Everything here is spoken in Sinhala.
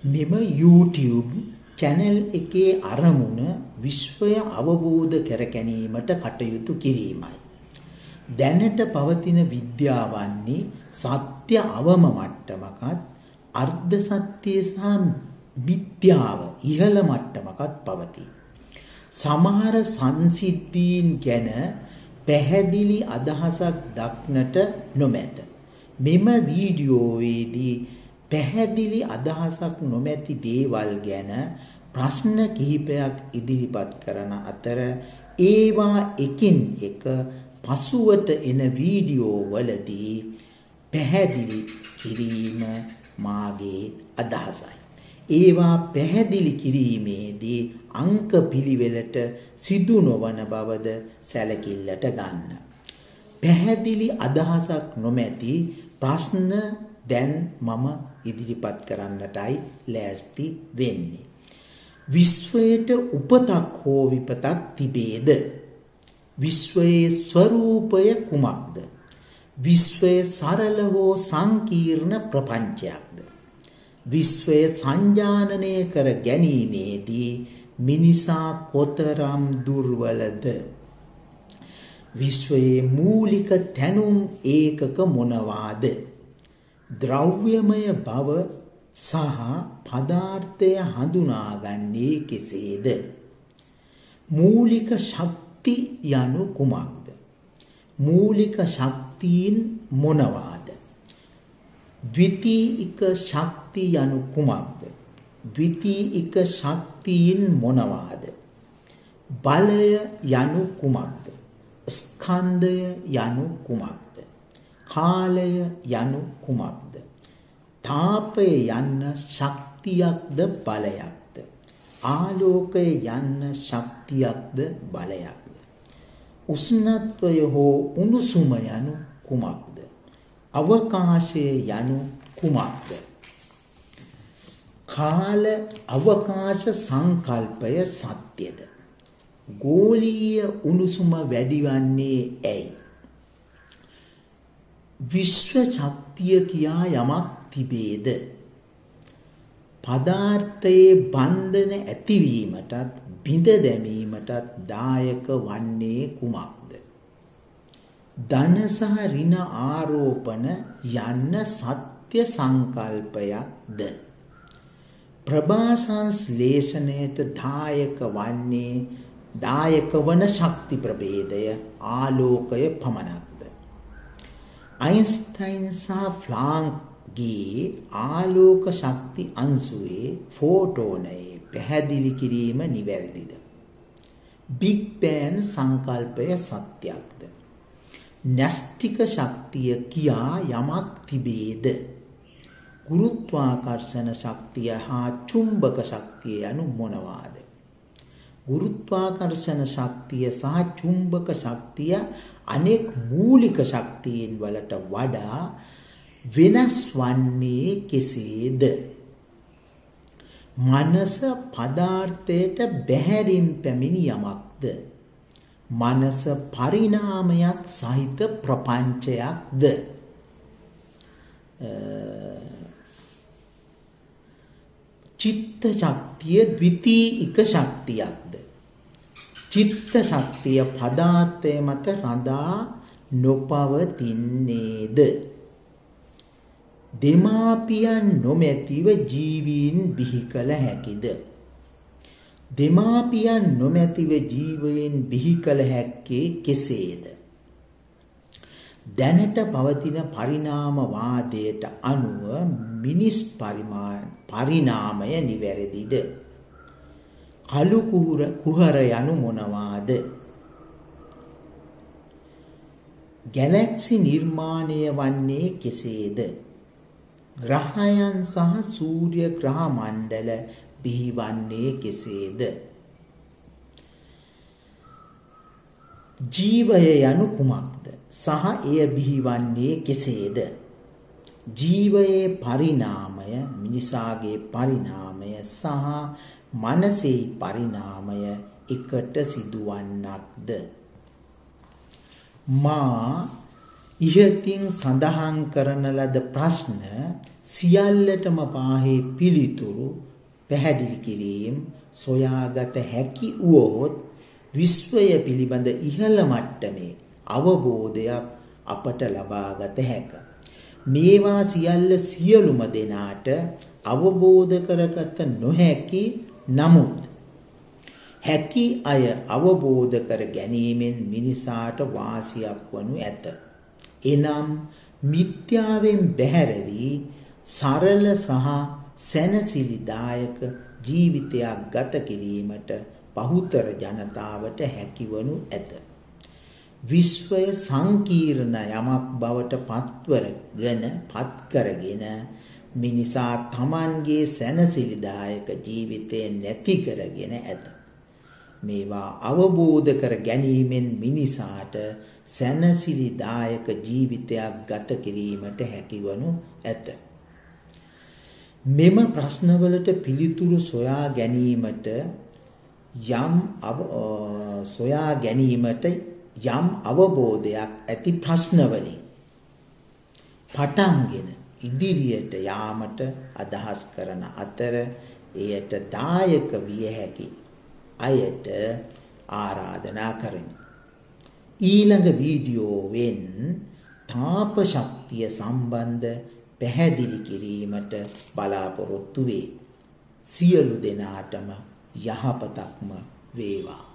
මෙම YouTube channel එකේ අරමුණ විශ්වය අවබෝධ කර ගැනීමට කටයුතු කිරීමයි. දැනට පවතින විද්‍යාවන්නේ සත්‍ය අවම මට්ටමකත් අර්ධ සත්‍ය සහ මිත්‍යාව ඉහළ මට්ටමකත් පවතී. සමහර සංසිද්ධීන් ගැන පැහැදිලි අදහසක් දක්නට නොමැත. මෙම වීඩියෝවේදී පැහැදිලි අදහසක් නොමැති දේවල් ගැන ප්‍රශ්න කිහිපයක් ඉදිරිපත් කරන අතර ඒවා එකින් එක පසුවට එන වීඩියෝ වලදී පැහැදිලි කිරීම මාගේ අදහසයි. ඒවා පැහැදිලි කිරීමේදී අංක පිළිවෙලට සිදු නොවන බවද සැලකිල්ලට ගන්න. පැහැදිලි අදහසක් නොමැති ප්‍රශ්න දැන් මම ඉදිරිපත් කරන්නටයි ලෑස්ති වෙන්නේ. විශ්වයට උපතක් හෝ විපතක් තිබේද? විශ්වයේ ස්වરૂපය කුමක්ද? විශ්වය සරල හෝ සංකීර්ණ ප්‍රපංචයක්ද? විශ්වය සංජානනය කර ගැනීමේදී මිනිසා කොතරම් දුර්වලද? විශ්වයේ මූලික තැනුම් ඒකක මොනවාද? ද්‍රව්‍යමය බව සහ පදාර්ථය හඳුනාගන්නේ කෙසේද? මූලික ශක්ති යනු කුමක්ද? මූලික ශක්තියින් මොනවාද? ද්විතීයික ශක්ති යනු කුමක්ද? ද්විතීයික ශක්තියින් මොනවාද? බලය යනු කුමක්ද? ස්කන්ධය යනු කුමක්ද? කාලය යනු කුමක්ද? තාපය යන්න ශක්තියක්ද බලයක්ද? ආලෝකය යන්න ශක්තියක්ද බලයක්ද? උෂ්ණත්වය හෝ උණුසුම යනු කුමක්ද? අවකාශය යනු කුමක්ද? කාල අවකාශ සංකල්පය සත්‍යද? ගෝලීය උණුසුම වැඩිවන්නේ ඇයි? විශ්ව ශක්තිය කියා යමක් තිබේද? පදාර්ථයේ බන්ධන ඇතිවීමටත් බිඳ දැමීමටත් දායක වන්නේ කුමක්ද? ධන සහ ඍණ ආරෝපණ යන්න සත්‍ය සංකල්පයක්ද? ප්‍රභා සංශ්ලේෂණයට දායක වන ශක්ති ප්‍රභේදය ආලෝකය පමණක්ද? අයින්ස්ටයින් සහ ෆ්ලාන්ක්ගේ ආලෝක ශක්ති අංශුවේ ෆෝටෝනයේ පැහැදිලි කිරීම නිවැරදිද? බිග් බෑන් සංකල්පය සත්‍යක්ද? න්‍යෂ්ටික ශක්තිය කියා යමක් තිබේද? ගුරුත්වාකර්ෂණ ශක්තිය හා චුම්බක ශක්තිය යනු මොනවාද? ගුරුත්වාකර්ෂණ ශක්තිය සහ චුම්බක ශක්තිය අනෙක් මූලික ශක්තියින් වලට වඩා වෙනස් වන්නේ කෙසේද? මනස පදාර්ථයට බැහැරින් පැමිණි යමක්ද? මනස පරිණාමයක් සහිත ප්‍රපංචයක්ද? චිත්ත ශක්තිය ද්විතීයික ශක්තියක්ද? චිත්ත ශක්තිය පදාර්ථය මත රඳා නොපවතින්නේද? දෙමාපියන් නොමැතිව ජීවීන් බිහි කළ හැකිද? දෙමාපියන් නොමැතිව ජීවීන් බිහි කළ හැක්කේ කෙසේද? දැනට පවතින පරිණාමවාදයට අනුව මිනිස් පරිණාමය නිවැරදිද? කළු කුහර යනු මොනවාද? ගැලැක්සි නිර්මාණය වන්නේ කෙසේද? ග්‍රහයන් සහ සූර්ය ග්‍රහ මණ්ඩල බිහිවන්නේ කෙසේද? ජීවය යනු කුමක්ද? සහ එය බිහිවන්නේ කෙසේද? ජීවයේ පරිණාමය, මිනිසාගේ පරිණාමය සහ මනසේ පරිණාමය එකට සිදුවන්නක්ද? මා ඉහතින් සඳහන් කරන ලද ප්‍රශ්න සියල්ලටම පාහේ පිළිතුරු පැහැදිලි කිරීම සොයාගත හැකි වුවහොත් විශ්වය පිළිබඳ ඉහළ මට්ටමේ අවබෝධයක් අපට ලබාගත හැක. මේවා සියලුම දෙනාට අවබෝධ කරගත නොහැකි නමුත් හැකි අය අවබෝධ කර ගැනීමෙන් මිනිසාට වාසියක් වනු ඇත. එනම් මිත්‍යාවෙන් බැහැර වී සරල සහ සැනසිලිදායක ජීවිතයක් ගත කිරීමට බහුතර ජනතාවට හැකිවනු ඇත. විශ්වය සංකීර්ණ යමක් බවට පත්කරගෙන මිනිසා තමන්ගේ සැනසිලිදායක ජීවිතය නැති කරගෙන ඇත. මේවා අවබෝධ කර ගැනීමෙන් මිනිසාට සැනසිලිදායක ජීවිතයක් ගත කිරීමට හැකිවනු ඇත. මෙම ප්‍රශ්නවලට පිළිතුරු සොයා ගැනීමට යම් අවබෝධයක් ඇති ප්‍රශ්නවලින් පටන්ගෙන ඉදිරියට යාමට අදහස් කරන අතර එයට දායක විය හැකි අයට ආරාධනා කරමි. ඊළඟ වීඩියෝවෙන් තාප ශක්තිය සම්බන්ධ පැහැදිලි කිරීමට බලාපොරොත්තු වේ. සියලු දෙනාටම යහපතක්ම වේවා.